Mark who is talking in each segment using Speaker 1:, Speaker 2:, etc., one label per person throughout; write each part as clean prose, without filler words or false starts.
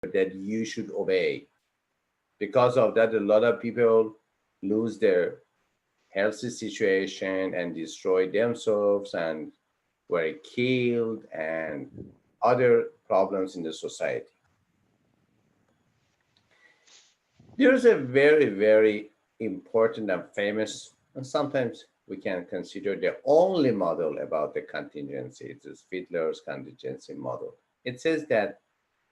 Speaker 1: that you should obey. Because of that, a lot of people lose their healthy situation and destroy themselves and were killed and other problems in the society. There's a very, very important and famous, and sometimes we can consider the only model about the contingency. It is Fiedler's contingency model. It says that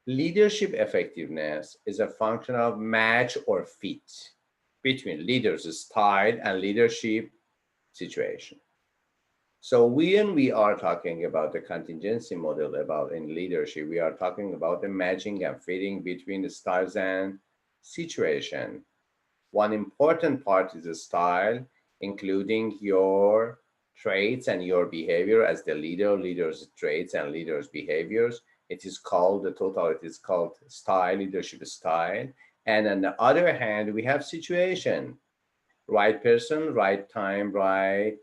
Speaker 1: leadership effectiveness is a function of match or fit between leaders' style and leadership situation. So when we are talking about the contingency model about in leadership, we are talking about the matching and fitting between the styles and situation. One important part is the style, including your traits and your behavior as the leader, leaders' traits and leaders' behaviors. It is called the total, it is called style, leadership style. And on the other hand, we have situation, right person, right time, right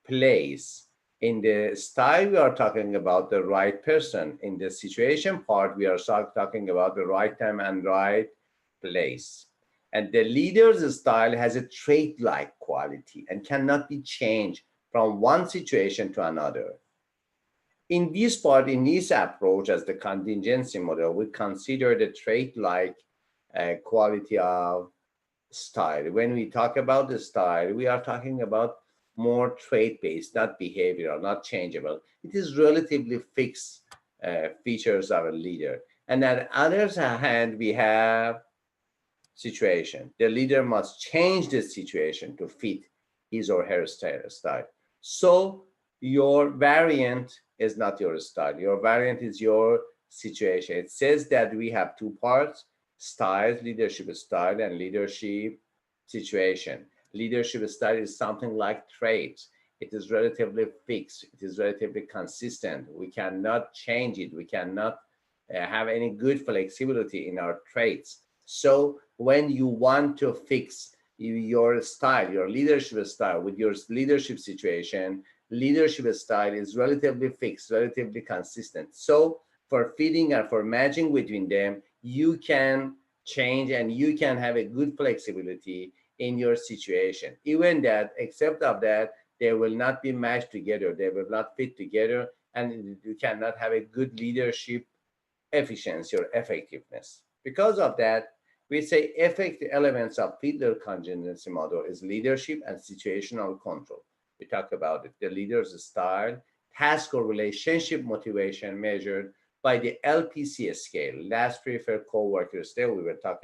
Speaker 1: place. In the style, we are talking about the right person. In the situation part, we are talking about the right time and right place. And the leader's style has a trait-like quality and cannot be changed from one situation to another. In this part, in this approach, as the contingency model, we consider the trait-like quality of style. When we talk about the style, we are talking about more trait-based, not behavioral, not changeable. It is relatively fixed features of a leader. And on the other hand, we have situation. The leader must change the situation to fit his or her style. So your variant is not your style. Your variant is your situation. It says that we have two parts: styles, leadership style, and leadership situation. Leadership style is something like traits. It is relatively fixed. It is relatively consistent. We cannot change it. We cannot have any good flexibility in our traits. So when you want to fix your style, your leadership style with your leadership situation, leadership style is relatively fixed, relatively consistent. So for fitting and for matching between them, you can change and you can have a good flexibility in your situation. Even that, except of that, they will not be matched together. They will not fit together, and you cannot have a good leadership efficiency or effectiveness. Because of that, we say effective elements of Fiedler contingency model is leadership and situational control. We talk about it, the leader's style, task or relationship motivation measured by the LPC scale, last preferred co-worker scale. We will talk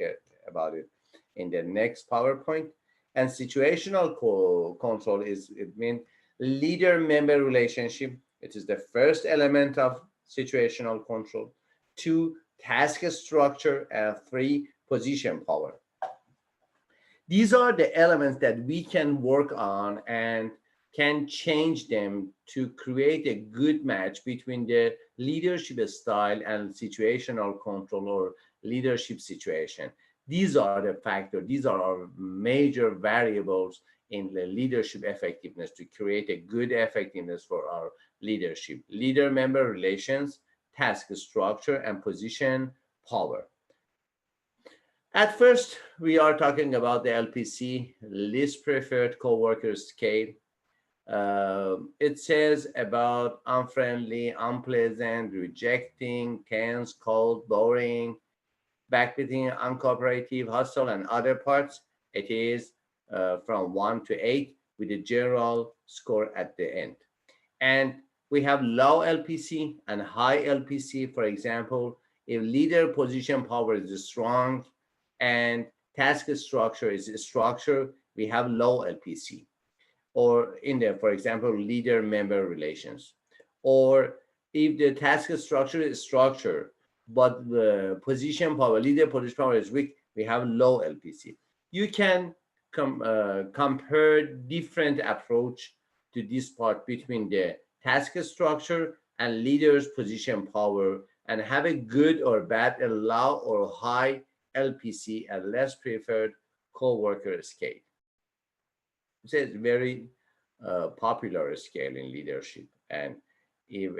Speaker 1: about it in the next PowerPoint. And situational control is, it means leader-member relationship. It is the first element of situational control. 2, task structure, and 3, position power. These are the elements that we can work on and can change them to create a good match between the leadership style and situational control or leadership situation. These are the factors, these are our major variables in the leadership effectiveness to create a good effectiveness for our leadership. Leader-member relations, task structure, and position power. At first, we are talking about the LPC, least preferred coworker scale. It says about unfriendly, unpleasant, rejecting, tense, cold, boring, backbiting, uncooperative, hostile, and other parts. It is from 1 to 8 with a general score at the end. And we have low LPC and high LPC. For example, if leader position power is strong and task structure is structure, we have low LPC. Or in there, for example, leader member relations. Or if the task structure is structure, but the position power, leader position power is weak, we have low LPC. You can compare different approach to this part between the task structure and leader's position power and have a good or bad, a low or high LPC and less preferred co-worker scale. It's a very popular scale in leadership. And if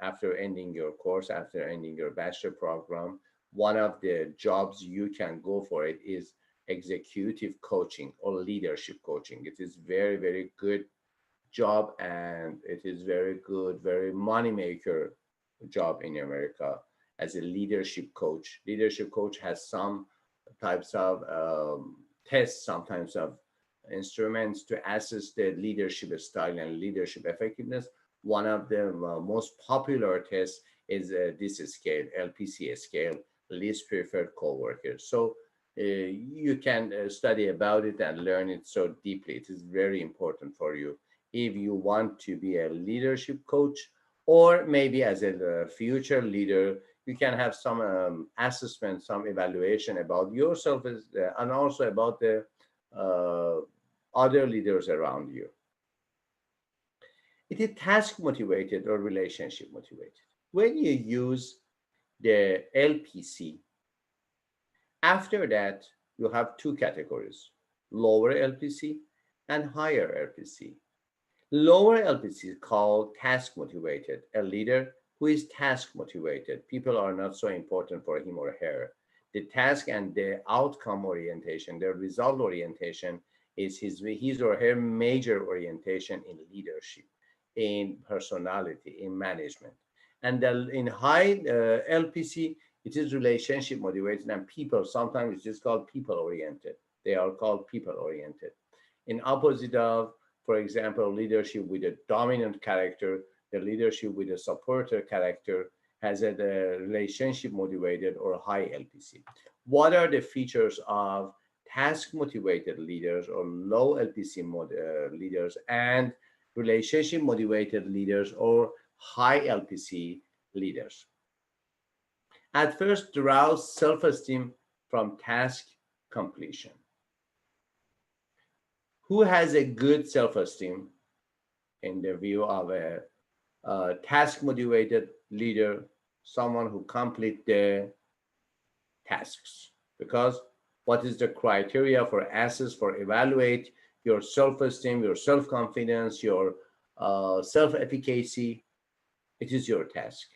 Speaker 1: after ending your course, after ending your bachelor program, one of the jobs you can go for it is executive coaching or leadership coaching. It is very, very good job, and it is very good, very money maker job in America as a leadership coach. Leadership coach has some types of tests, sometimes of instruments to assess the leadership style and leadership effectiveness. One of the most popular tests is this scale, LPC scale, least preferred coworkers. So you can study about it and learn it so deeply. It is very important for you if you want to be a leadership coach, or maybe as a future leader, you can have some assessment, some evaluation about yourself and also about the uh, other leaders around you. It is task motivated or relationship motivated. When you use the LPC, after that, you have two categories: lower LPC and higher LPC. Lower LPC is called task motivated, a leader who is task motivated. People are not so important for him or her. The task and the outcome orientation, the result orientation is his or her major orientation in leadership, in personality, in management. And in high LPC, it is relationship motivated, and people, sometimes it's just called people oriented. They are called people oriented. In opposite of, for example, leadership with a dominant character, the leadership with a supporter character has a relationship motivated or high LPC. What are the features of task motivated leaders or low LPC leaders and relationship motivated leaders or high LPC leaders? At first, arouse self-esteem from task completion. Who has a good self-esteem in the view of a task motivated leader? Someone who complete the tasks. Because what is the criteria for assess, for evaluate your self-esteem, your self-confidence, your self-efficacy? It is your task.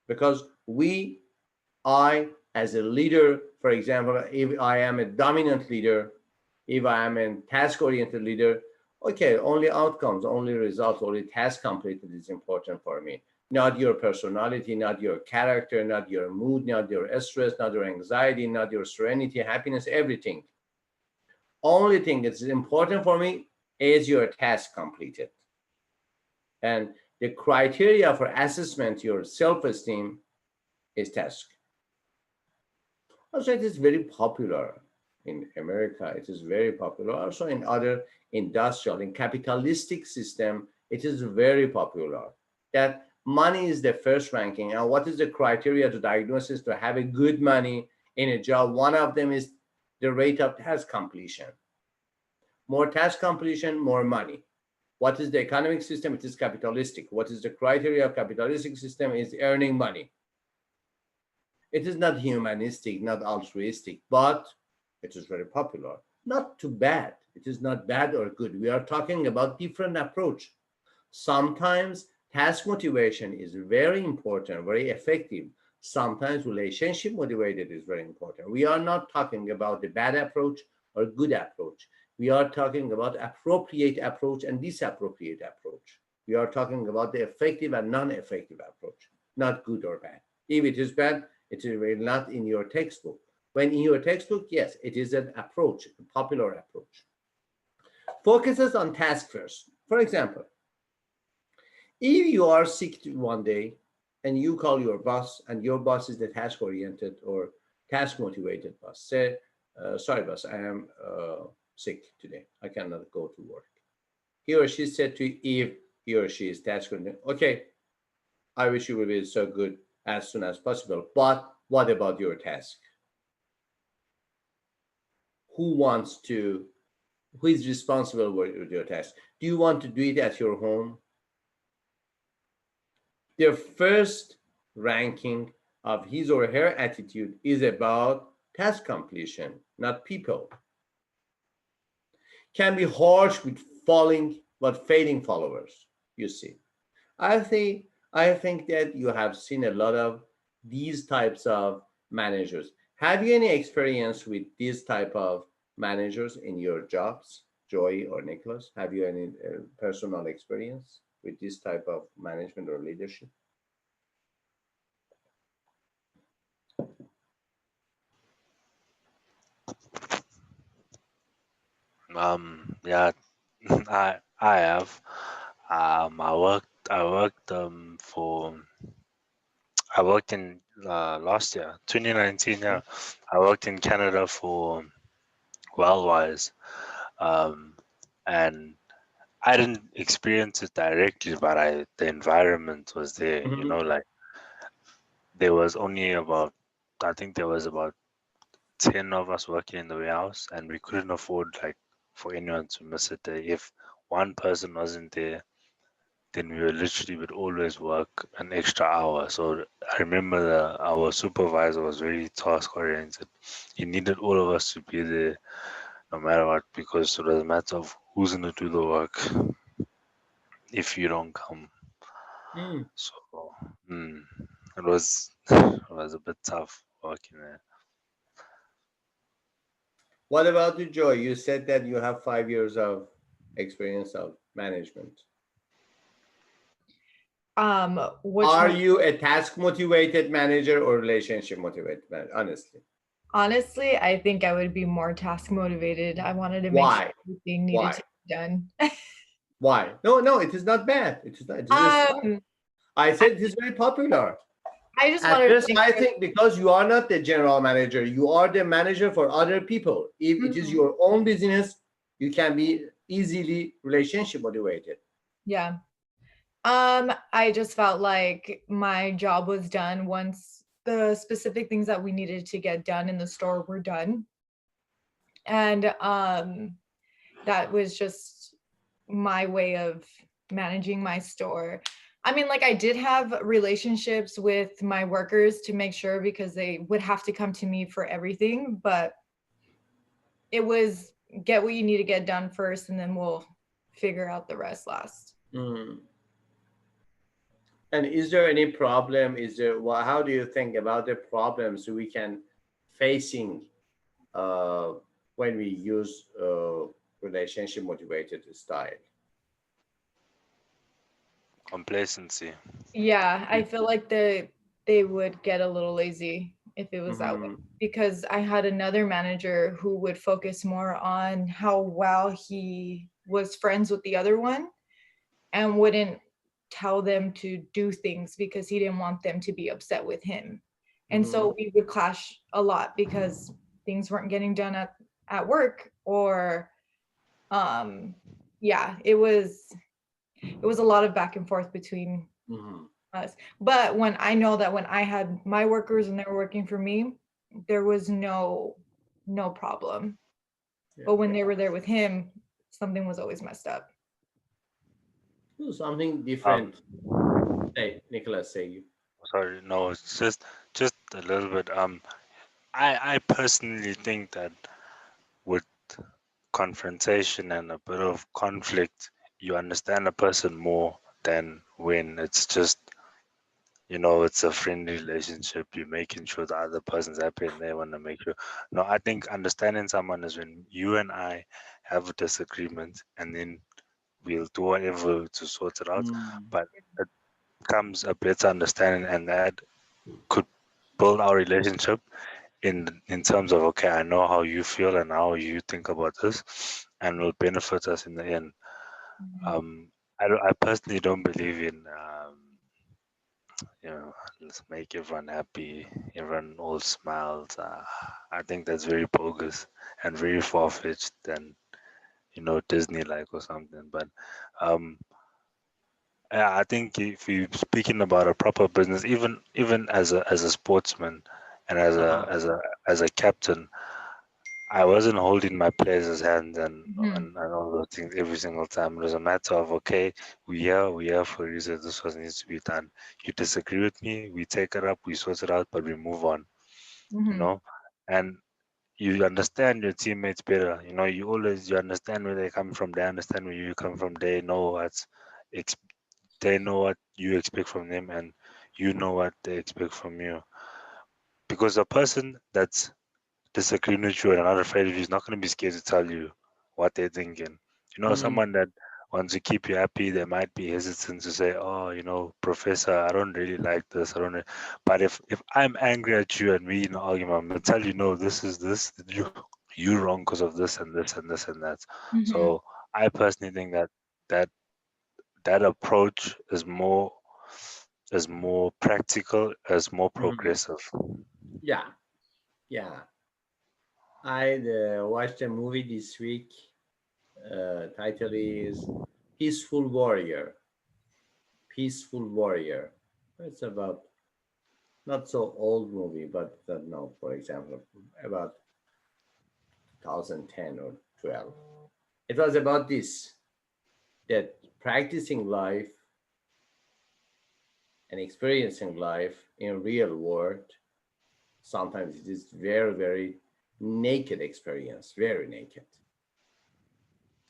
Speaker 1: Because I, as a leader, for example, if I am a dominant leader, if I am a task-oriented leader, okay, only outcomes, only results, only task completed is important for me. Not your personality, not your character, not your mood, not your stress, not your anxiety, not your serenity, happiness, everything. Only thing that's important for me is your task completed. And the criteria for assessment your self-esteem is task. Also, it is very popular in America. It is very popular. Also in other industrial, in capitalistic system, it is very popular that money is the first ranking. And what is the criteria to diagnosis to have a good money in a job? One of them is the rate of task completion. More task completion, more money. What is the economic system? It is capitalistic. What is the criteria of capitalistic system? Is earning money. It is not humanistic, not altruistic, but it is very popular. Not too bad. It is not bad or good. We are talking about different approach. Sometimes task motivation is very important, very effective. Sometimes relationship motivated is very important. We are not talking about the bad approach or good approach. We are talking about appropriate approach and disappropriate approach. We are talking about the effective and non-effective approach, not good or bad. If it is bad, it is not in your textbook. When in your textbook, yes, it is an approach, a popular approach. Focuses on task first. For example, if you are sick one day and you call your boss and your boss is the task oriented or task motivated boss, say, sorry boss, I am sick today. I cannot go to work. He or she said to you, if he or she is task oriented, okay, I wish you would be so good as soon as possible, but what about your task? Who is responsible for your task? Do you want to do it at your home? Their first ranking of his or her attitude is about task completion, not people. Can be harsh with failing followers, you see. I think that you have seen a lot of these types of managers. Have you any experience with these type of managers in your jobs, Joy or Nicholas? Have you any personal experience with this type of management or leadership?
Speaker 2: Yeah, I have. I worked in last year, 2019. Yeah, I worked in Canada for Wellwise, um, and I didn't experience it directly, but the environment was there. You
Speaker 1: Mhm.
Speaker 2: know, like there was only about, I think there was about 10 of us working in the warehouse, and we couldn't afford like for anyone to miss a day. If one person wasn't there, then we were literally would always work an extra hour. So I remember our supervisor was very task oriented. He needed all of us to be there no matter what, because it was a matter of who's gonna do the work if you don't come.
Speaker 1: Mm.
Speaker 2: So mm, it was it was a bit tough working there.
Speaker 1: What about you, Joy? You said that you have 5 years of experience of management.
Speaker 3: Which
Speaker 1: Are
Speaker 3: one?
Speaker 1: you a task motivated manager or relationship motivated manager? Honestly,
Speaker 3: Honestly, I think I would be more task motivated. I wanted to make sure
Speaker 1: why?
Speaker 3: everything needed
Speaker 1: Why?
Speaker 3: to be done.
Speaker 1: Why? No, no, it is not bad. It is not. It is smart.
Speaker 3: um,
Speaker 1: I
Speaker 3: I,
Speaker 1: said it is very popular.
Speaker 3: I just
Speaker 1: At
Speaker 3: wanted to
Speaker 1: first,
Speaker 3: make
Speaker 1: I
Speaker 3: sure.
Speaker 1: think because you are not the general manager, you are the manager for other people. If it is
Speaker 3: Mhm,
Speaker 1: your own business, you can be easily relationship motivated.
Speaker 3: yeah. I just felt like my job was done once the specific things that we needed to get done in the store were done. And that was just my way of managing my store. I mean, like, I did have relationships with my workers to make sure because they would have to come to me for everything, but it was get what you need to get done first and then we'll figure out the rest last.
Speaker 1: Mm. And is there any problem? Is there? How do you think about the problems we can facing uh, when we use relationship motivated style?
Speaker 2: Complacency.
Speaker 3: Yeah, I feel like they would get a little lazy if it was that way
Speaker 1: Mm-hmm.
Speaker 3: because I had another manager who would focus more on how well he was friends with the other one and wouldn't tell them to do things because he didn't want them to be upset with him. And
Speaker 1: Mm-hmm.
Speaker 3: so we would clash a lot because things weren't getting done at work or um yeah, it was a lot of back and forth between
Speaker 1: Mm-hmm.
Speaker 3: us. But when I know that when I had my workers and they were working for me, there was no problem.
Speaker 1: Yeah.
Speaker 3: But when they were there with him, something was always messed up.
Speaker 1: Do something
Speaker 2: Um,
Speaker 1: different. Hey, Nicholas, say you.
Speaker 2: Sorry, no, it's just a little bit. I personally think that with confrontation and a bit of conflict, you understand a person more than when it's just, it's a friendly relationship. You're making sure the other person's happy and they want to make sure. No, I think understanding someone is when you and I have a disagreement and then we'll do whatever to sort it out.
Speaker 1: Mm.
Speaker 2: But it comes a better understanding, and that could build our relationship in terms of, okay, I know how you feel and how you think about this, and will benefit us in the end.
Speaker 3: Mhm.
Speaker 2: um I personally don't believe in let's make everyone happy, everyone all smiles. I think that's very bogus and very far-fetched and Disney like or something. But um yeah, I think if you're speaking about a proper business, even as a sportsman and as a
Speaker 1: Uh-huh.
Speaker 2: as a as a captain, I wasn't holding my players' hands
Speaker 3: Mhm.
Speaker 2: and all those things every single time. It was a matter of, okay, we here for a reason. This was needs to be done. You disagree with me, we take it up, we sort it out, but we move on. You
Speaker 3: Mhm.
Speaker 2: know, and you understand your teammates better. You understand where they come from. They understand where you come from. Ex- they know what you expect from them, and you know what they expect from you. because a person that's disagreeing with you and not afraid of you is not going to be scared to tell you what they're thinking. Someone that wants to keep you happy, they might be hesitant to say, "Oh, Professor, I don't really like this. I don't." But if I'm angry at you and we in an argument, I'm gonna tell you, no, this you wrong because of this and this and this and that.
Speaker 3: Mhm.
Speaker 2: So I personally think that that approach is more practical, is more
Speaker 1: Mhm.
Speaker 2: progressive.
Speaker 1: Yeah, yeah. I watched a movie this week. Title is Peaceful Warrior. Peaceful Warrior. It's about not so old movie, but no, for example, about 2010 or 12. It was about this, that practicing life and experiencing life in real world, sometimes it is very, very naked experience, very naked.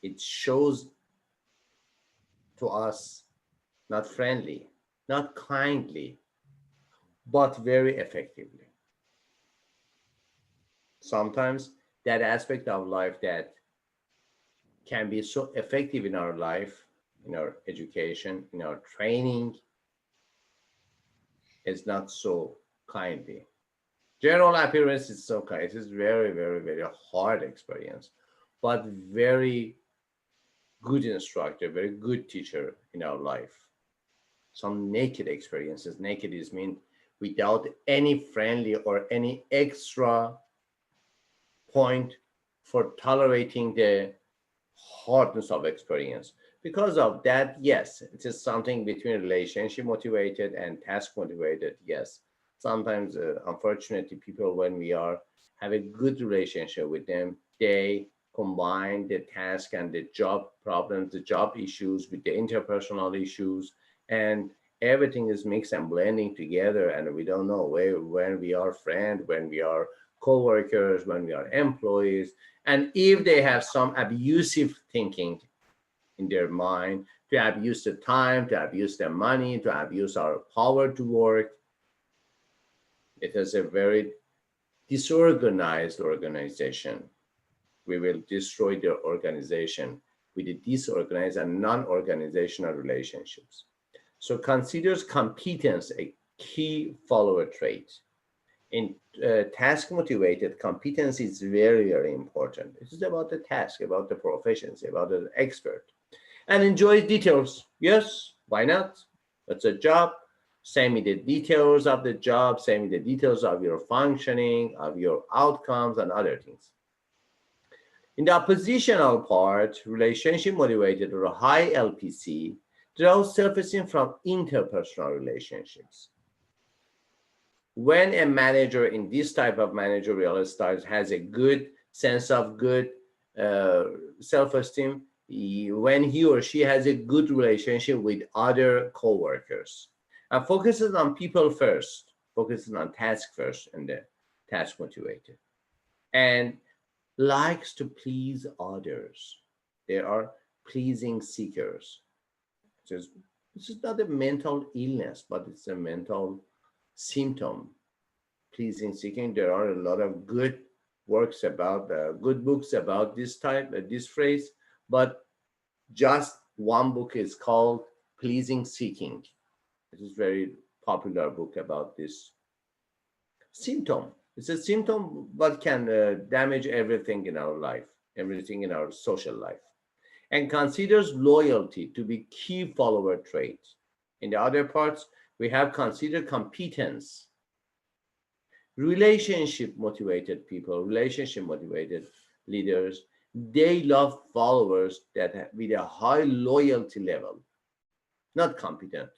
Speaker 1: It shows to us not friendly, not kindly, but very effectively. Sometimes that aspect of life that can be so effective in our life, in our education, in our training, is not so kindly. General appearance is so kind. It is very, very, very hard experience, but very good instructor, very good teacher in our life. Some naked experiences. Naked is mean without any friendly or any extra point for tolerating the hardness of experience. Because of that, yes, it is something between relationship motivated and task motivated. Yes, sometimes, unfortunately, people when we are have a good relationship with them, they combine the task and the job problems, the job issues with the interpersonal issues, and everything is mixed and blending together. And we don't know where when we are friends, when we are co-workers, when we are employees, and if they have some abusive thinking in their mind to abuse the time, to abuse their money, to abuse our power to work, it is a very disorganized organization. We will destroy the organization with the disorganized and non-organizational relationships. So considers competence a key follower trait. In task motivated, competence is very, very important. It is about the task, about the proficiency, about the expert. And enjoys details. Yes, why not? It's a job. Send me the details of the job, send me the details of your functioning, of your outcomes, and other things. In the oppositional part, relationship motivated or high LPC draws self-esteem from interpersonal relationships. When a manager in this type of managerial styles has a good sense of good uh, self-esteem, when he or she has a good relationship with other co-workers and focuses on people first, focuses on task first and the task motivated, and likes to please others. They are pleasing seekers. Just, this is not a mental illness, but it's a mental symptom. Pleasing seeking. There are a lot of good works about good books about this type, this phrase, but just one book is called Pleasing Seeking. It is very popular book about this symptom. It's a symptom, but can damage everything in our life, everything in our social life, and considers loyalty to be key follower trait. In the other parts, we have considered competence. Relationship motivated people, relationship motivated leaders, they love followers that with a high loyalty level, not competent.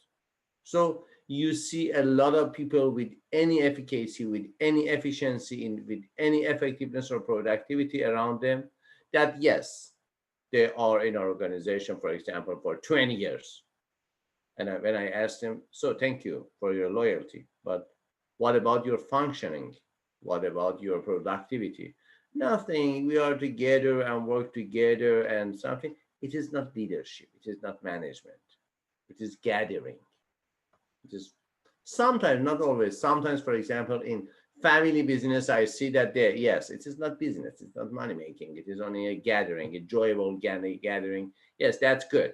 Speaker 1: So you see a lot of people with any efficacy, with any efficiency, with any effectiveness or productivity around them, that yes, they are in our organization, for example, for 20 years. And when I asked them, so thank you for your loyalty, but what about your functioning? What about your productivity? Nothing. We are together and work together and something. It is not leadership. It is not management. It is gathering. It is sometimes, not always, sometimes, for example, in family business, I see that there, yes, it is not business, it's not money making, it is only a gathering, a enjoyable gathering. Yes, that's good.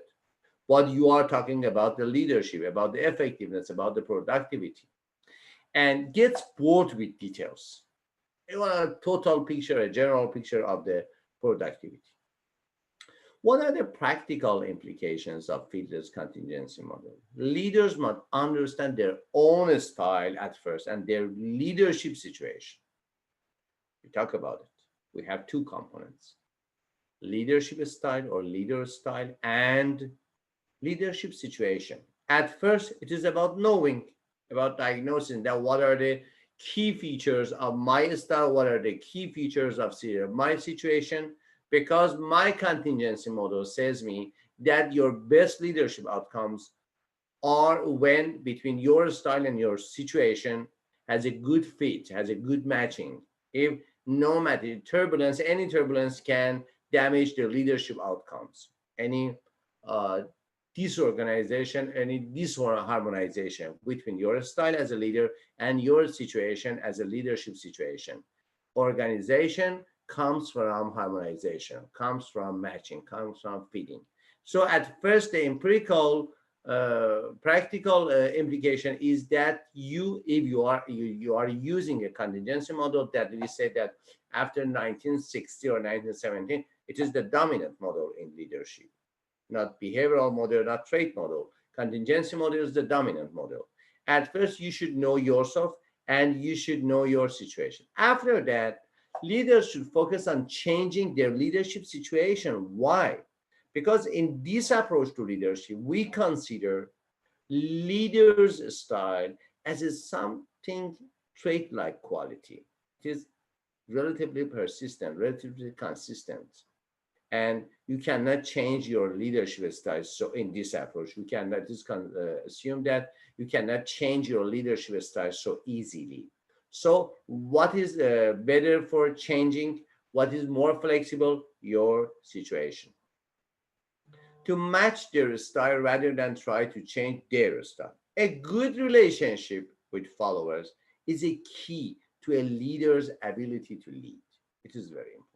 Speaker 1: But you are talking about the leadership, about the effectiveness, about the productivity, and gets bored with details. You want a total picture, a general picture of the productivity. What are the practical implications of Fiedler's contingency model? Leaders must understand their own style at first and their leadership situation. We talk about it. We have two components: leadership style or leader style and leadership situation. At first, it is about knowing, about diagnosing that what are the key features of my style, what are the key features of my situation, because my contingency model says me that your best leadership outcomes are when between your style and your situation has a good fit, has a good matching. If no matter turbulence, any turbulence can damage the leadership outcomes. Any uh, disorganization, any disharmonization between your style as a leader and your situation as a leadership situation. Organization comes from harmonization, comes from matching, comes from fitting. So at first, the empirical practical implication is that if you are using a contingency model, that we say that after 1960 or 1917, it is the dominant model in leadership, not behavioral model, not trait model. Contingency model is the dominant model. At first, you should know yourself and you should know your situation. After that, leaders should focus on changing their leadership situation. Why? Because in this approach to leadership, we consider leader's style as a something trait-like quality. It is relatively persistent, relatively consistent. And you cannot change your leadership style. So in this approach, you cannot assume that you cannot change your leadership style so easily. So what is better for changing? What is more flexible? Your situation. To match their style rather than try to change their style. A good relationship with followers is a key to a leader's ability to lead. It is very important.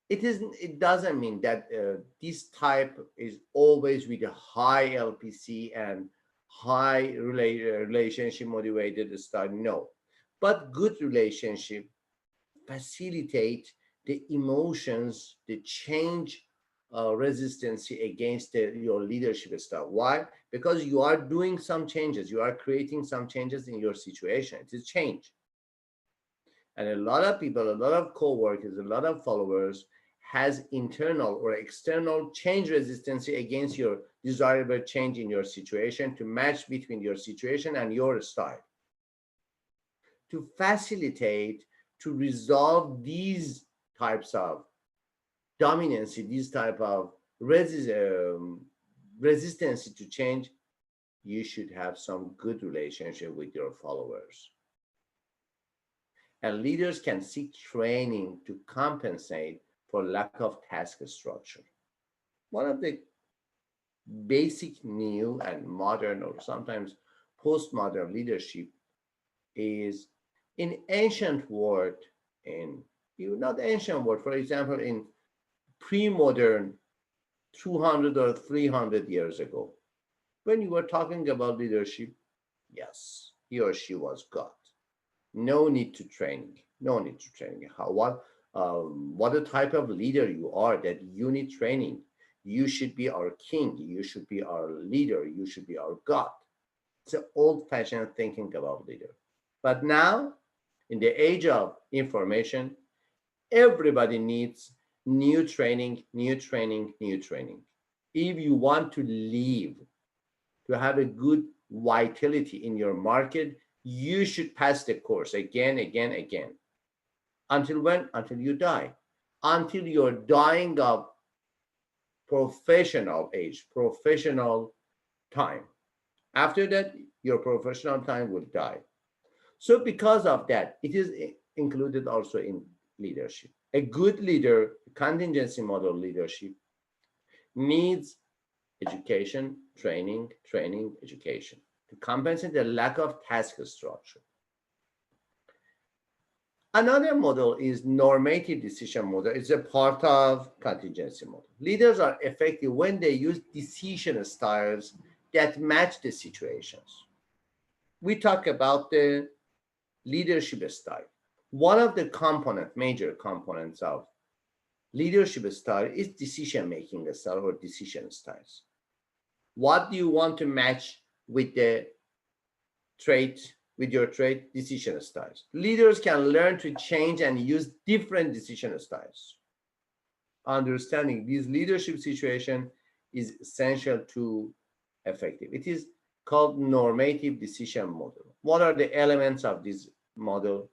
Speaker 1: It doesn't mean that this type is always with a high LPC and high relationship motivated style. No, but good relationship facilitate the emotions, the change resistance against your leadership style. Why? Because you are doing some changes, you are creating some changes in your situation. It is change. And a lot of people, a lot of co-workers, a lot of followers has internal or external change resistance against your desirable change in your situation to match between your situation and your style. To facilitate, to resolve these types of dominancy, these type of resistance to change, you should have some good relationship with your followers. And leaders can seek training to compensate for lack of task structure. One of the basic new and modern or sometimes postmodern leadership is in ancient world, not ancient world, for example, in pre-modern 200 or 300 years ago, when you were talking about leadership, yes, he or she was God. No need to training. No need to training. What the type of leader you are that you need training. You should be our king. You should be our leader. You should be our God. It's an old-fashioned thinking about leader. But now, in the age of information, everybody needs new training, new training, new training. If you want to live, to have a good vitality in your market, you should pass the course again, again, again. Until when? Until you die. Until you're dying of professional age, professional time. After that, your professional time will die. So because of that, it is included also in leadership. A good leader, contingency model leadership, needs education, training, training, education to compensate the lack of task structure. Another model is normative decision model. It's a part of contingency model. Leaders are effective when they use decision styles that match the situations. We talk about the leadership style. One of the major components of leadership style is decision-making style or decision styles. What do you want to match with the trait, with your trait decision styles? Leaders can learn to change and use different decision styles. Understanding this leadership situation is essential to effective. It is called normative decision model. What are the elements of this model?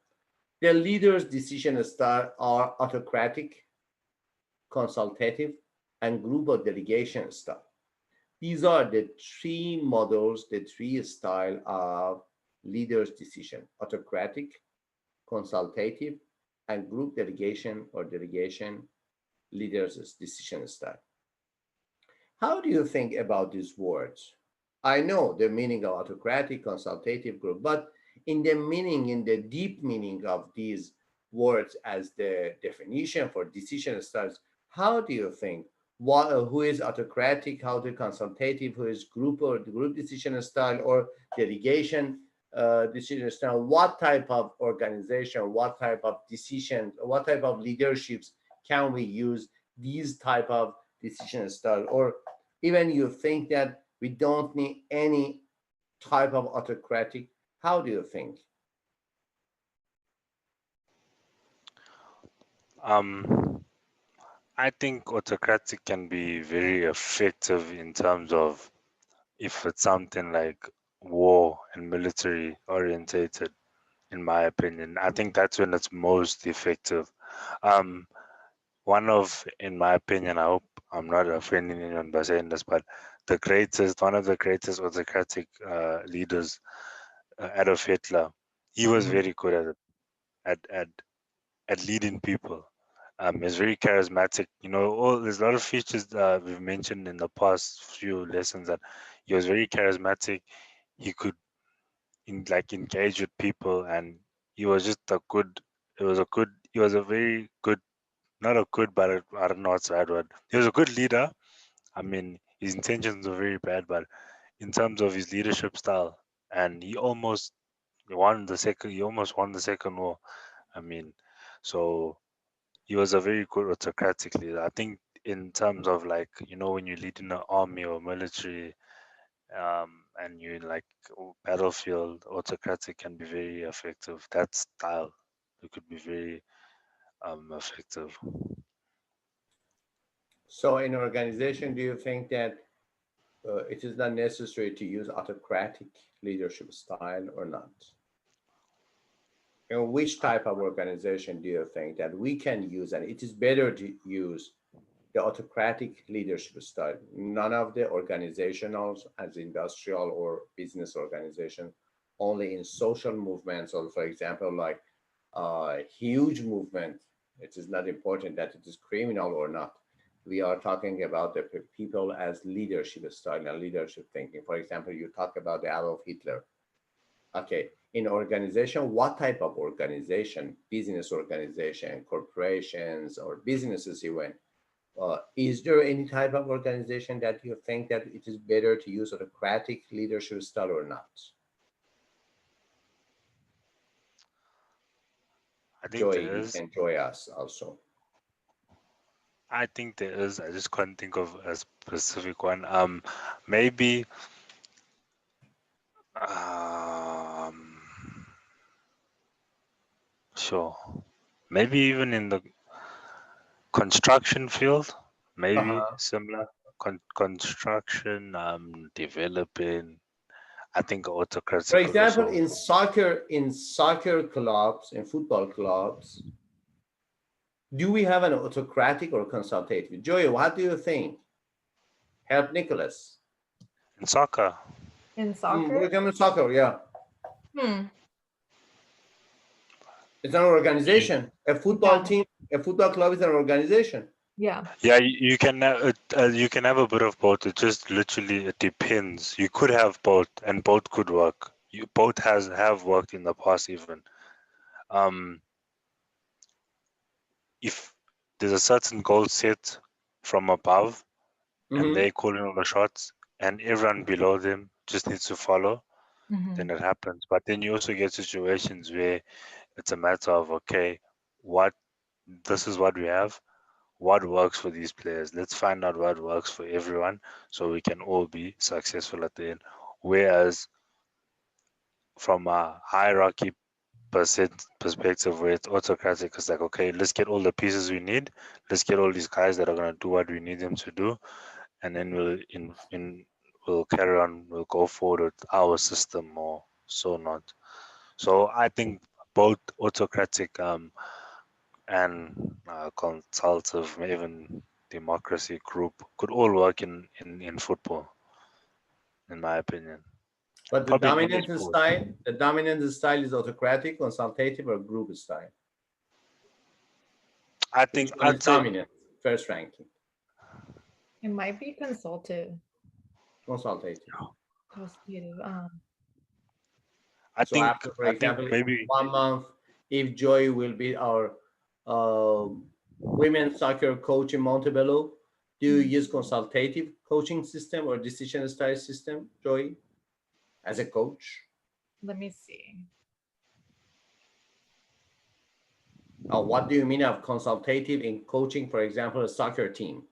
Speaker 1: The leader's decision style are autocratic, consultative, and group or delegation style. These are the three models, the three style of leader's decision: autocratic, consultative, and group delegation or delegation leaders' decision style. How do you think about these words? I know the meaning of autocratic, consultative group, but in the deep meaning of these words as the definition for decision styles, how do you think who is autocratic, how the consultative, who is group or the group decision style or delegation decision style? What type of organization, what type of decision, what type of leaderships can we use these type of decision style? Or even you think that we don't need any type of autocratic? How do you think?
Speaker 2: I think autocratic can be very effective in terms of if it's something like war and military orientated, in my opinion. I think that's when it's most effective. In my opinion, I hope I'm not offending anyone by saying this, but one of the greatest autocratic leaders, Adolf Hitler, he was very good at leading people. He's very charismatic. There's a lot of features that we've mentioned in the past few lessons that he was very charismatic. He could engage with people, and he was just he was a very good, not a good, but I don't know what's the right word. He was a good leader. I mean, his intentions were very bad, but in terms of his leadership style, and he almost won the second war. I mean, so he was a very good autocratic leader. I think in terms of when you lead in an army or military, and you battlefield, autocratic can be very effective. That style, it could be very effective.
Speaker 1: So in an organization, do you think that it is not necessary to use autocratic leadership style or not? And which type of organization do you think that we can use, and it is better to use the autocratic leadership style? None of the organizationals as industrial or business organization, only in social movements, or for example, like a huge movement, it is not important that it is criminal or not. We are talking about the people as leadership style and leadership thinking. For example, you talk about the Adolf Hitler. Okay, in organization, what type of organization, business organization, corporations, or businesses even, is there any type of organization that you think that it is better to use autocratic leadership style or not?
Speaker 2: I think
Speaker 1: Joy,
Speaker 2: there
Speaker 1: you
Speaker 2: is.
Speaker 1: can join us also.
Speaker 2: I think there is. I just can't think of a specific one. Maybe. Sure. Maybe even in the construction field, maybe similar construction, developing. I think autocratic.
Speaker 1: For example,
Speaker 2: also.
Speaker 1: in soccer clubs, in football clubs, do we have an autocratic or consultative? Joy, what do you think? Help Nicholas.
Speaker 2: In soccer.
Speaker 3: In soccer?
Speaker 1: We're coming soccer, yeah.
Speaker 3: Hmm.
Speaker 1: It's an organization. A football team, a football club is an organization.
Speaker 3: Yeah.
Speaker 2: Yeah, you can have a bit of both. It just literally it depends. You could have both, and both could work. Both have worked in the past even. if there's a certain goal set from above and
Speaker 1: Mhm.
Speaker 2: they calling all the shots and everyone below them just needs to follow, then
Speaker 3: Mhm.
Speaker 2: it happens. But then you also get situations where it's a matter of, okay, this is what we have, what works for these players. Let's find out what works for everyone so we can all be successful at the end. Whereas from a hierarchy perspective where it's autocratic, it's like, okay, let's get all the pieces we need. Let's get all these guys that are gonna do what we need them to do, and then we'll carry on, we'll go forward with our system or so not. So I think both autocratic and consultative, even democracy group could all work in football, in my opinion.
Speaker 1: But
Speaker 2: Probably in any sport.
Speaker 1: the dominant style is autocratic, consultative, or group style.
Speaker 2: I
Speaker 1: Which
Speaker 2: think
Speaker 1: one is
Speaker 2: I'd say
Speaker 1: dominant? First ranking,
Speaker 3: It might be consultative.
Speaker 1: consultative.
Speaker 3: Consultative.
Speaker 1: So after, for
Speaker 2: I think
Speaker 1: example, in
Speaker 2: maybe
Speaker 1: 1 month, if Joy will be our women's soccer coach in Montebello, do you use consultative coaching system or decision style system, Joy, as a coach?
Speaker 3: Let me see.
Speaker 1: What do you mean of consultative in coaching, for example, a soccer team?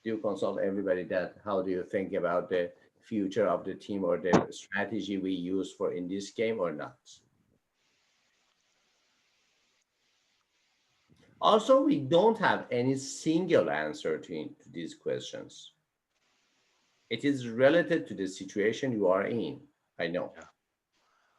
Speaker 1: Do you consult everybody that how do you think about the future of the team or the strategy we use for in this game or not? Also, we don't have any single answer to these questions. It is related to the situation you are in. I know,
Speaker 2: Yeah.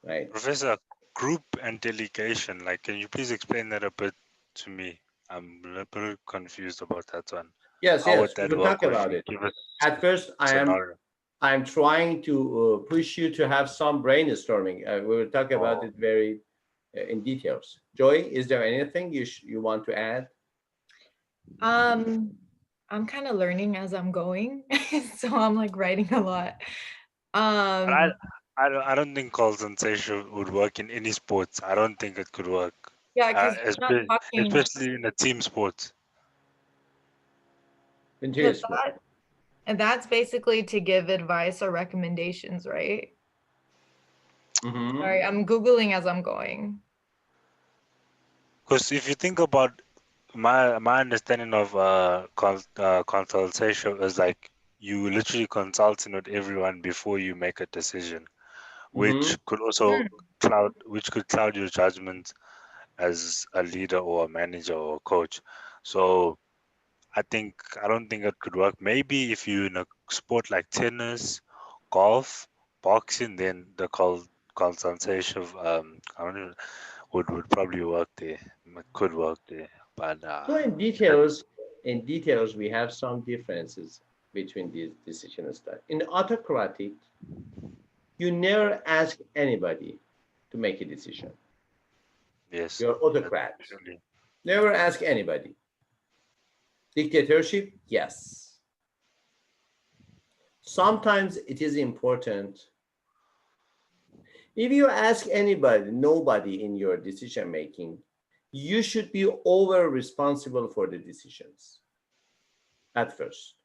Speaker 1: right?
Speaker 2: Professor, group and delegation, like, can you please explain that a bit to me? I'm a little confused about that one.
Speaker 1: Yes,
Speaker 2: How would
Speaker 1: yes, we
Speaker 2: that
Speaker 1: will
Speaker 2: work?
Speaker 1: talk
Speaker 2: Or if
Speaker 1: about
Speaker 2: you
Speaker 1: it.
Speaker 2: give us
Speaker 1: At first,
Speaker 2: a scenario.
Speaker 1: I'm trying to push you to have some brainstorming. We will talk about
Speaker 2: Oh,
Speaker 1: it very in details. Joy, is there anything you want to add?
Speaker 3: I'm kind of learning as I'm going, so I'm like writing a lot.
Speaker 2: but
Speaker 3: Um,
Speaker 2: I don't think concentration would work in any sports. I don't think it could work,
Speaker 3: yeah, because you're not talking,
Speaker 2: especially in a team sport.
Speaker 3: because
Speaker 1: Continuous.
Speaker 3: and that's basically to give advice or recommendations, right?
Speaker 1: Mm-hmm.
Speaker 3: Sorry, I'm Googling as I'm going.
Speaker 2: Because if you think about my understanding of consultation is like you literally consulting with everyone before you make a decision,
Speaker 1: Mm-hmm.
Speaker 2: which could also cloud your judgment as a leader or a manager or a coach. So I don't think it could work. Maybe if you're in a sport like tennis, golf, boxing, then the consultation I don't know, would probably work there. It could work there. But
Speaker 1: So
Speaker 2: that's
Speaker 1: in details, we have some differences between these decision styles. In autocratic, you never ask anybody to make a decision.
Speaker 2: yes,
Speaker 1: You're
Speaker 2: that's
Speaker 1: autocrat.
Speaker 2: surely
Speaker 1: Never ask anybody. Dictatorship, yes. Sometimes it is important. If you ask anybody, nobody in your decision making, you should be over responsible for the decisions at first.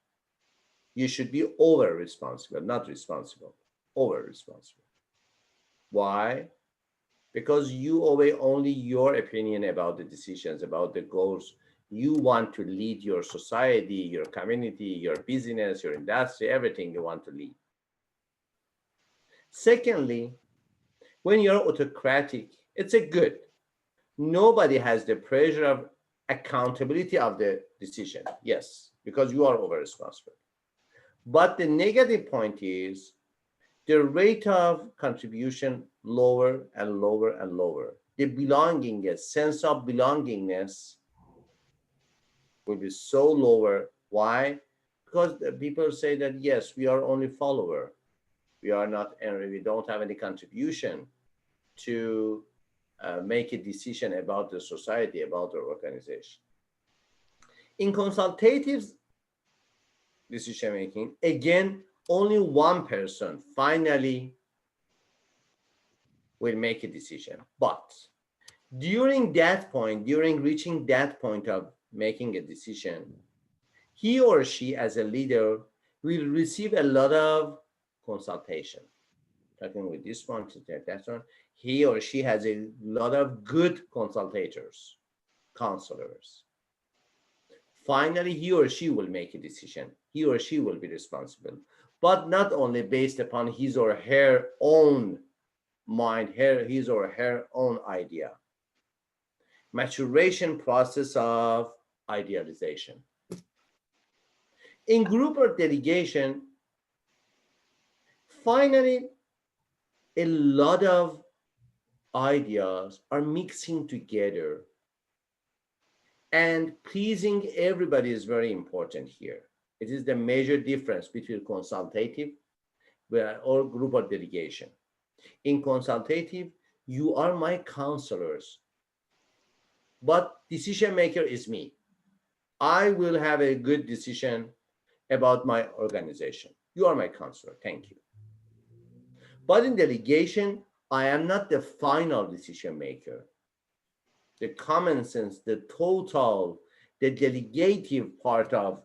Speaker 1: You should be over responsible, not responsible, over responsible. Why? Because you obey only your opinion about the decisions, about the goals. You want to lead your society, your community, your business, your industry, everything you want to lead. Secondly, when you're autocratic, it's a good. Nobody has the pressure of accountability of the decision. Yes, because you are over responsible. But the negative point is the rate of contribution lower and lower and lower. The belongingness, sense of belongingness will be so lower. Why? Because the people say that yes, we are only follower. We are not, and we don't have any contribution to make a decision about the society, about our organization. In consultative decision making, again, only one person finally will make a decision. But During that point, during reaching that point of making a decision, he or she as a leader will receive a lot of consultation. Talking with this one to that one, he or she has a lot of good consultators, counselors. Finally, he or she will make a decision. He or she will be responsible, but not only based upon his or her own mind, his or her own idea. Maturation process of idealization. In group or delegation, finally, a lot of ideas are mixing together, and pleasing everybody is very important here. It is the major difference between consultative or group or delegation. In consultative, you are my counselors, but decision maker is me. I will have a good decision about my organization. You are my counselor. Thank you. But in delegation, I am not the final decision maker. The common sense, the total, the delegative part of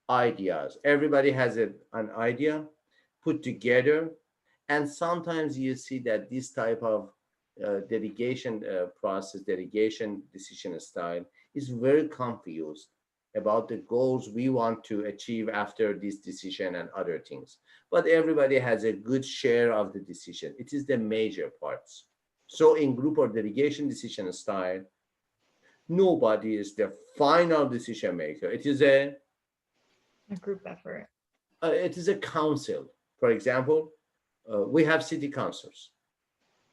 Speaker 1: ideas. Everybody has an idea put together. And sometimes you see that this type of delegation process, delegation decision style is very confused about the goals we want to achieve after this decision and other things. But everybody has a good share of the decision. It is the major parts. So in group or delegation decision style, nobody is the final decision maker. It is
Speaker 3: a group effort.
Speaker 1: It is a council. For example, we have city councils.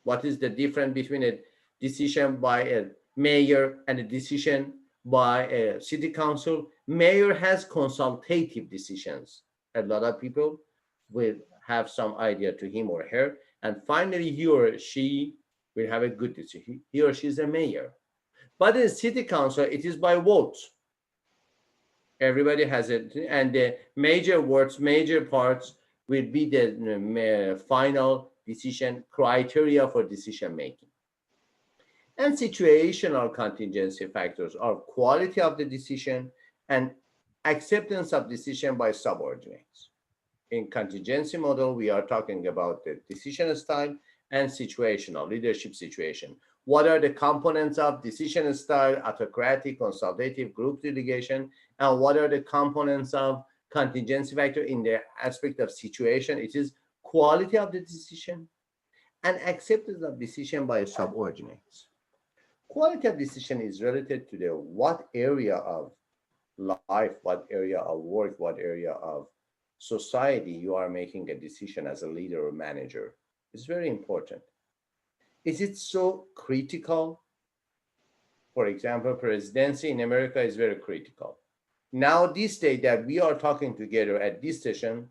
Speaker 1: What is the difference between a decision by a mayor and a decision by a city council? Mayor has consultative decisions. A lot of people will have some idea to him or her, and finally he or she will have a good decision. He or she is a mayor. But in city council, it is by vote. Everybody has it, and the major words, major parts will be the final decision criteria for decision making. And situational contingency factors are quality of the decision and acceptance of decision by subordinates. In contingency model, we are talking about the decision style and situational leadership situation. What are the components of decision style, autocratic, consultative, group delegation, and what are the components of contingency factor in the aspect of situation? It is quality of the decision and acceptance of decision by subordinates. Quality of decision is related to the what area of life, what area of work, what area of society you are making a decision as a leader or manager. It's very important. Is it so critical? For example, presidency in America is very critical. Now, this day that we are talking together at this session,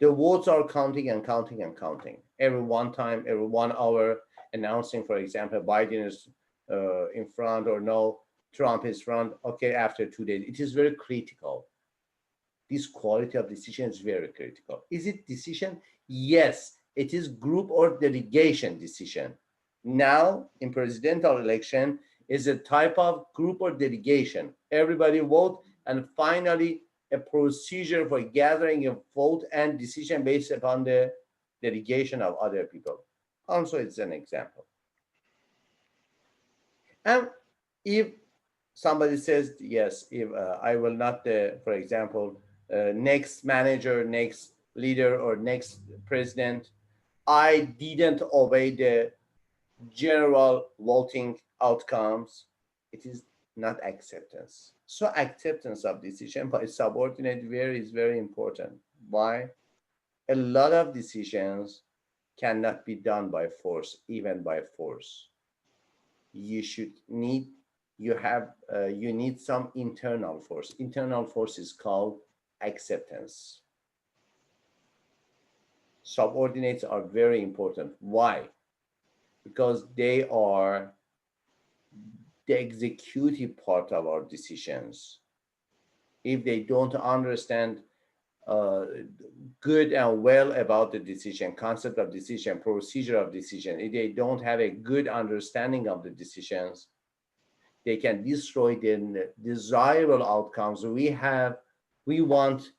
Speaker 1: the votes are counting and counting and counting. Every 1 hour, announcing, for example, Biden is in front or no, Trump is front. Okay, after 2 days, it is very critical. This quality of decision is very critical. Is it decision? Yes, it is group or delegation decision. Now, in presidential election, is a type of group or delegation. Everybody vote, and finally, a procedure for gathering a vote and decision based upon the delegation of other people. Also, it's an example. And if somebody says, yes, if I will not, for example, next manager, next leader, or next president, I didn't obey the general voting outcomes, it is not acceptance. So acceptance of decision by subordinate is very important. Why? A lot of decisions cannot be done by force, even by force. You need some internal force. Internal force is called acceptance. Subordinates are very important. Why? Because they are the executive part of our decisions. If they don't understand uh, good and well about the decision, concept of decision, procedure of decision, if they don't have a good understanding of the decisions, they can destroy the desirable outcomes we want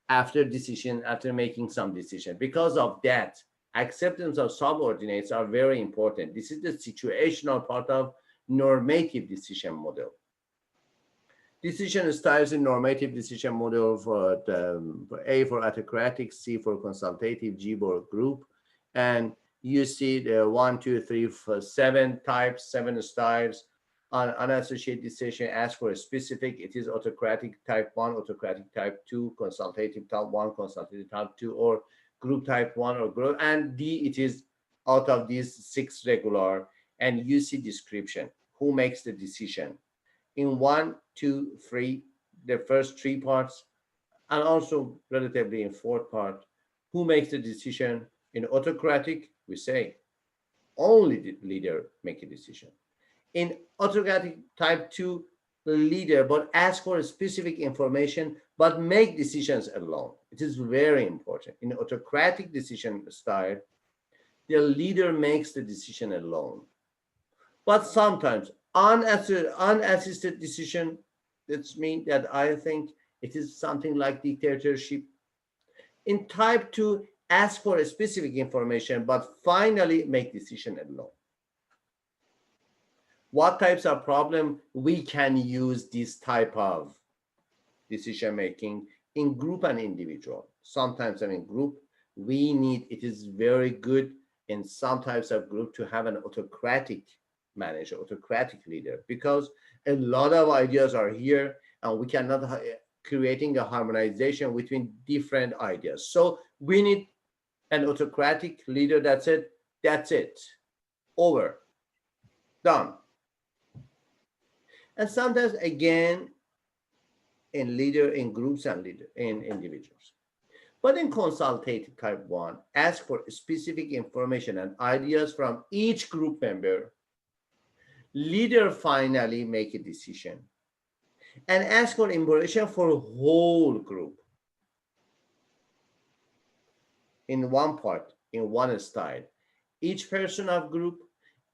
Speaker 1: after decision, after making some decision. Because of that, acceptance of subordinates are very important. This is the situational part of normative decision model. Decision styles in normative decision model for A for autocratic, C for consultative, G for group. And you see the 1, 2, 3, 4, 7 types, 7 styles. On unassociated decision, ask for a specific, it is autocratic type 1, autocratic type 2, consultative type 1, consultative type 2, or group type 1 or group. And D, it is out of these 6 regular. And you see description, who makes the decision in 1, 2, 3, the first 3 parts, and also relatively in 4th part, who makes the decision. In autocratic, we say only the leader make a decision. In autocratic type 2, the leader but ask for specific information but make decisions alone. It is very important. In autocratic decision style, the leader makes the decision alone. But sometimes unassisted decision, that's mean that I think it is something like dictatorship. In type 2, ask for a specific information but finally make decision alone. What types of problem we can use this type of decision making in group and individual? Sometimes in group, we need, it is very good in some types of group to have an autocratic manager, autocratic leader, because a lot of ideas are here and we cannot creating a harmonization between different ideas. So we need an autocratic leader. That's it, over, done. And sometimes again in groups and leader in individuals. But in consultative type 1, ask for specific information and ideas from each group member. Leader finally make a decision and ask for information for whole group. In one part, in one style, each person of group,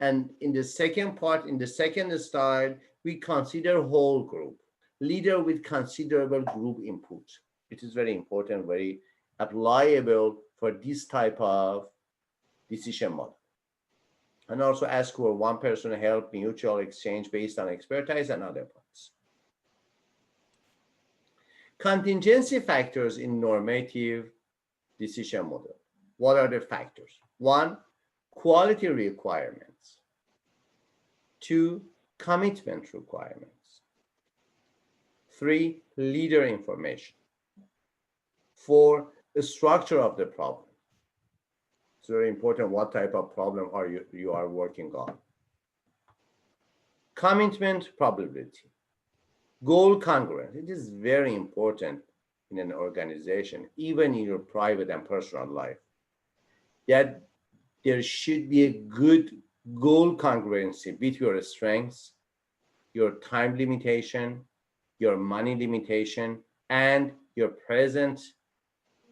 Speaker 1: and in the second part, in the second style, we consider whole group, leader with considerable group input. It is very important, very applicable for this type of decision model. And also ask for one person help, mutual exchange based on expertise and other points. Contingency factors in normative decision model. What are the factors? 1, quality requirements. 2, commitment requirements. 3, leader information. 4, the structure of the problem. It's very important what type of problem are you are working on. Commitment probability. Goal congruence. It is very important in an organization, even in your private and personal life, that there should be a good goal congruency between your strengths, your time limitation, your money limitation, and your present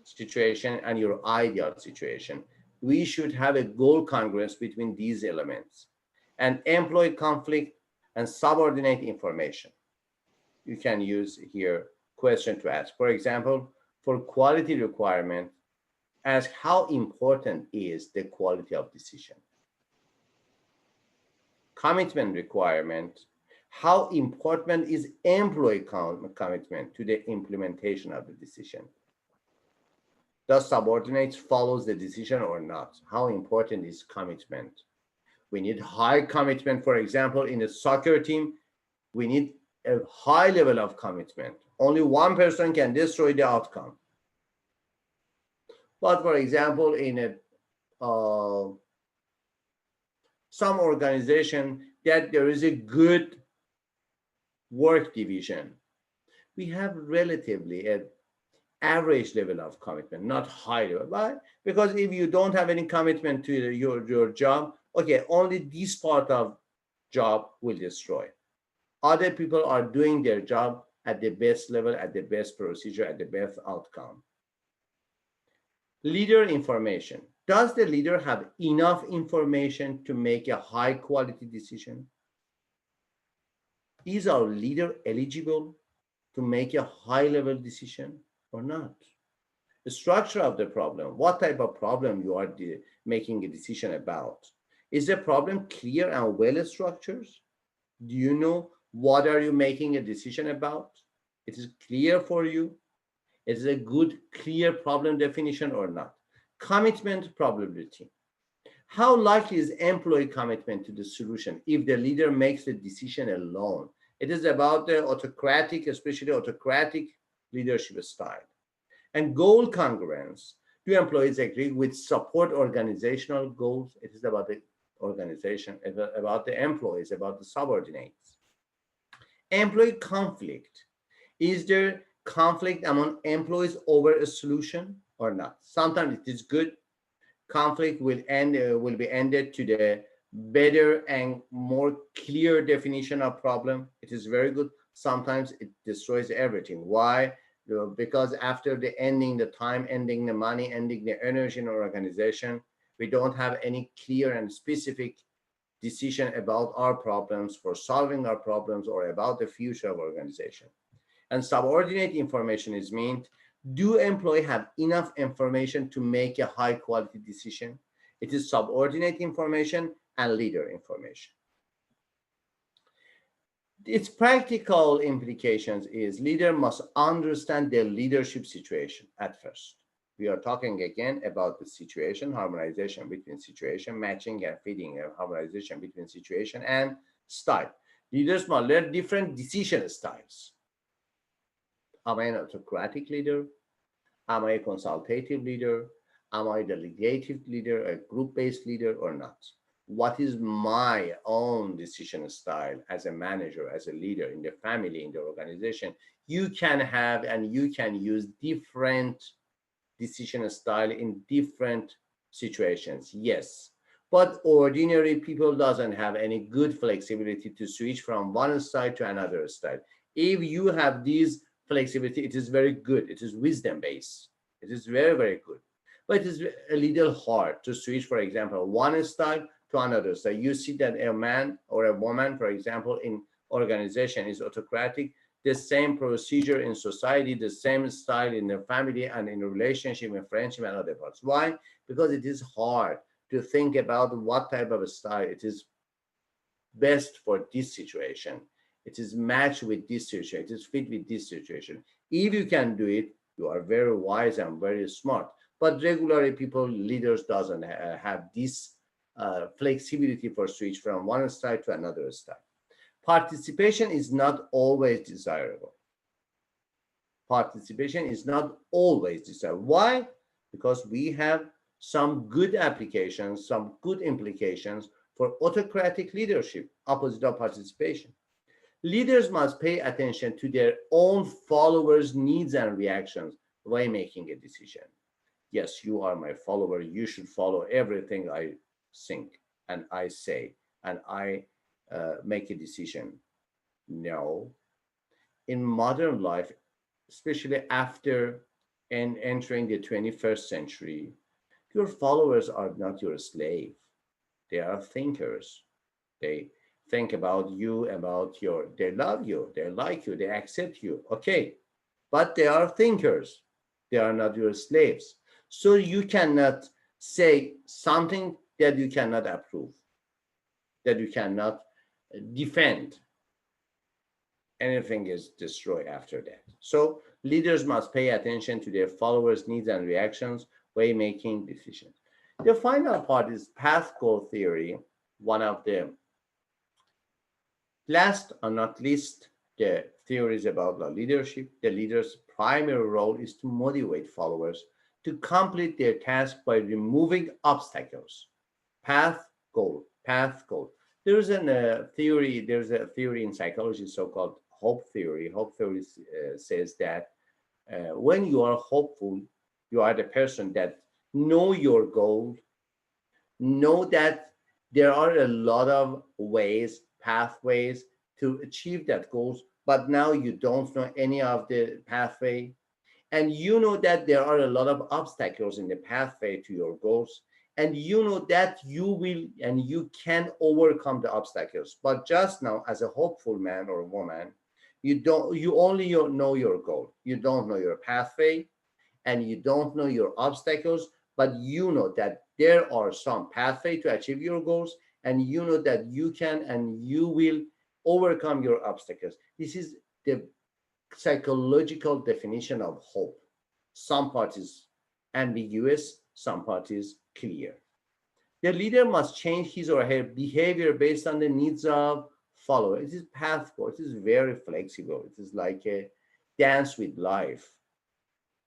Speaker 1: situation and your ideal situation. We should have a goal congruence between these elements. And employee conflict and subordinate information. You can use here question to ask. For example, for quality requirement, ask how important is the quality of decision. Commitment requirement, how important is employee commitment to the implementation of the decision? Does subordinates follows the decision or not? How important is commitment? We need high commitment. For example, in a soccer team, we need a high level of commitment. Only one person can destroy the outcome. But for example, in some organization that there is a good work division, we have relatively an average level of commitment, not high level. But because if you don't have any commitment to your job, okay, only this part of job will destroy. Other people are doing their job at the best level, at the best procedure, at the best outcome. Leader information. Does the leader have enough information to make a high quality decision? Is our leader eligible to make a high level decision or not? The structure of the problem, what type of problem you are making a decision about. Is the problem clear and well structured? Do you know what are you making a decision about? It is clear for you. Is it a good, clear problem definition or not? Commitment probability. How likely is employee commitment to the solution if the leader makes the decision alone? It is about the autocratic, especially autocratic leadership style. And goal congruence. Do employees agree with support organizational goals? It is about the organization, about the employees, about the subordinates. Employee conflict. Is there conflict among employees over a solution or not? Sometimes it is good. Conflict will be ended to the better and more clear definition of problem. It is very good. Sometimes it destroys everything. Why? Because after the ending the time, ending the money, ending the energy in our organization, we don't have any clear and specific decision about our problems, for solving our problems, or about the future of organization. And subordinate information is meant, do employee have enough information to make a high quality decision? It is subordinate information and leader information. Its practical implications is leader must understand their leadership situation at first. We are talking again about the situation, harmonization between situation, matching and fitting, harmonization between situation and style. Leaders must learn different decision styles. Am I an autocratic leader? Am I a consultative leader? Am I a delegative leader, a group-based leader or not? What is my own decision style as a manager, as a leader in the family, in the organization? You can have and you can use different decision style in different situations, yes. But ordinary people doesn't have any good flexibility to switch from one style to another style. If you have these flexibility, it is very good. It is wisdom based. It is very, very good. But it is a little hard to switch, for example, one style to another style. You see that a man or a woman, for example, in organization is autocratic, the same procedure in society, the same style in the family and in a relationship and friendship and other parts. Why? Because it is hard to think about what type of a style it is best for this situation. It is matched with this situation. It is fit with this situation. If you can do it, you are very wise and very smart. But regularly people, leaders doesn't have this flexibility for switch from one style to another style. Participation is not always desirable. Participation is not always desirable. Why? Because we have some good applications, some good implications for autocratic leadership, opposite of participation. Leaders must pay attention to their own followers' needs and reactions while making a decision. Yes, you are my follower. You should follow everything I think and I say, and I make a decision. No. In modern life, especially after entering the 21st century, your followers are not your slave. They are thinkers. They think about you, they love you, they like you, they accept you. Okay. But they are thinkers. They are not your slaves. So you cannot say something that you cannot approve, that you cannot defend. Anything is destroyed after that. So leaders must pay attention to their followers' needs and reactions while making decisions. The final part is path goal theory. One of the last or not least, the theories about the leadership. The leader's primary role is to motivate followers to complete their task by removing obstacles. Path goal. There's a theory in psychology, so-called hope theory. Hope theory says that when you are hopeful, you are the person that know your goal, know that there are a lot of ways, pathways to achieve that goals, but now you don't know any of the pathway. and you know that there are a lot of obstacles in the pathway to your goals, and you know that you will and you can overcome the obstacles. But just now, as a hopeful man or woman, you only know your goal. You don't know your pathway, and you don't know your obstacles, but you know that there are some pathway to achieve your goals, and you know that you can and you will overcome your obstacles. This is the psychological definition of hope. Some part is ambiguous, some part is clear. The leader must change his or her behavior based on the needs of followers. It is pathful, it is very flexible. It is like a dance with life.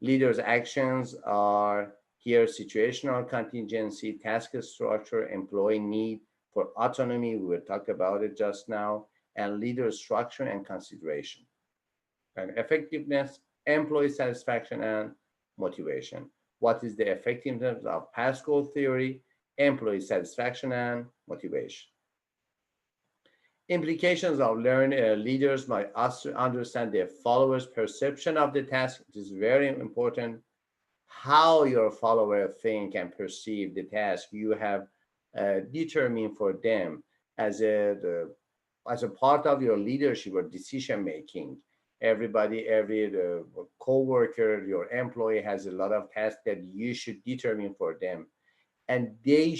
Speaker 1: Leaders' actions are here situational contingency, task structure, employee need for autonomy. We will talk about it just now, and leader structure and consideration, and effectiveness, employee satisfaction, and motivation. What is the effectiveness of past goal theory, employee satisfaction, and motivation? Implications of leaders might also understand their followers' perception of the task. It is very important how your follower think and perceive the task you have determined for them as as a part of your leadership or decision making. Every co-worker, your employee has a lot of tasks that you should determine for them, and they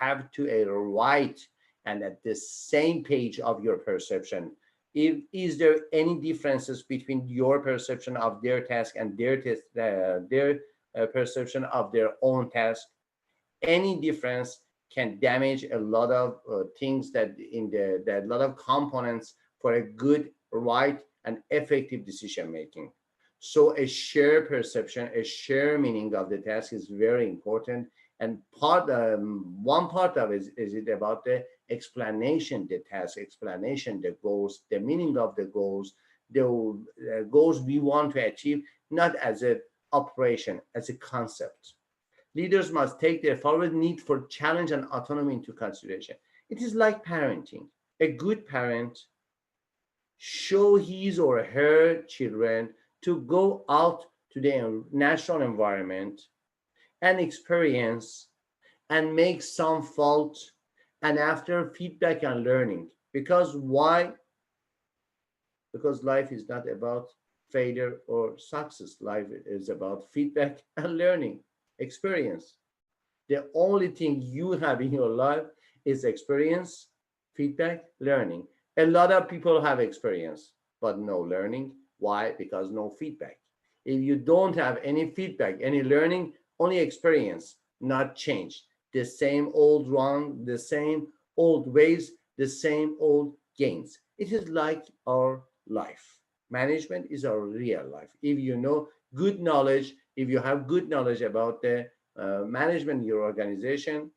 Speaker 1: have to right and at the same page of your perception. Is there any differences between your perception of their task and their perception of their own task? Any difference can damage a lot of things that a lot of components for a good, right, and effective decision making. So a shared perception, a shared meaning of the task is very important. And one part of it is it about the explanation, the task explanation, the goals, the meaning of the goals we want to achieve, not as an operation, as a concept. Leaders must take their forward need for challenge and autonomy into consideration. It is like parenting. A good parent show his or her children to go out to the natural environment and experience and make some fault, and after feedback and learning. Because why? Because life is not about failure or success. Life is about feedback and learning, experience. The only thing you have in your life is experience, feedback, learning. A lot of people have experience, but no learning. Why? Because no feedback. If you don't have any feedback, any learning, only experience, not change. The same old wrong, the same old ways, the same old gains. It is like our life. Management is our real life. If you know good knowledge, if you have good knowledge about the management in your organization,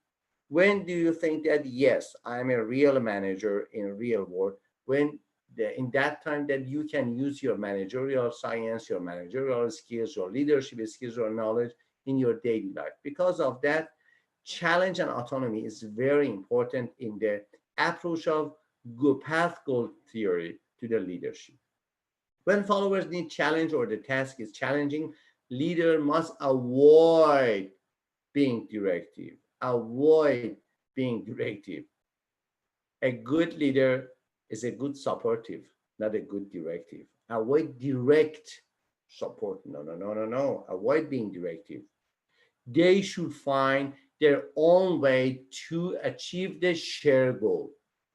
Speaker 1: when do you think that, yes, I'm a real manager in real world? When in that time that you can use your managerial science, your managerial skills, your leadership skills, or knowledge in your daily life. Because of that, challenge and autonomy is very important in the approach of path goal theory to the leadership. When followers need challenge or the task is challenging, leader must avoid being directive. Avoid being directive. A good leader is a good supportive, not a good directive. Avoid direct support. No, no, no, no, no. Avoid being directive. They should find their own way to achieve the shared goal.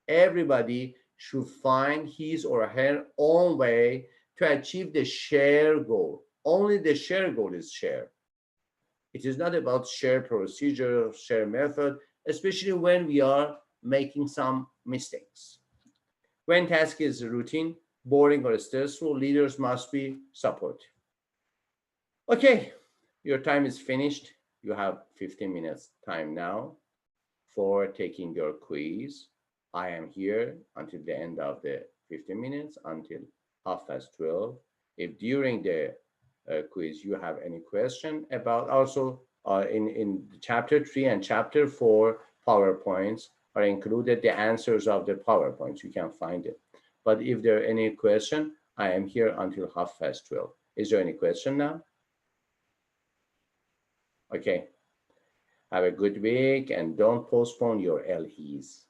Speaker 1: Everybody should find his or her own way to achieve the shared goal. Only the shared goal is shared. It is not about shared procedure, shared method, especially when we are making some mistakes. When task is routine, boring, or stressful, leaders must be supportive. Okay, your time is finished. You have 15 minutes time now for taking your quiz. I am here until the end of the 15 minutes, until 12:30. If during the quiz you have any question about, also in chapter 3 and chapter 4 PowerPoints are included, the answers of the PowerPoints, you can find it. But if there are any question, I am here until 12:30. Is there any question now? Okay. Have a good week and don't postpone your LEs.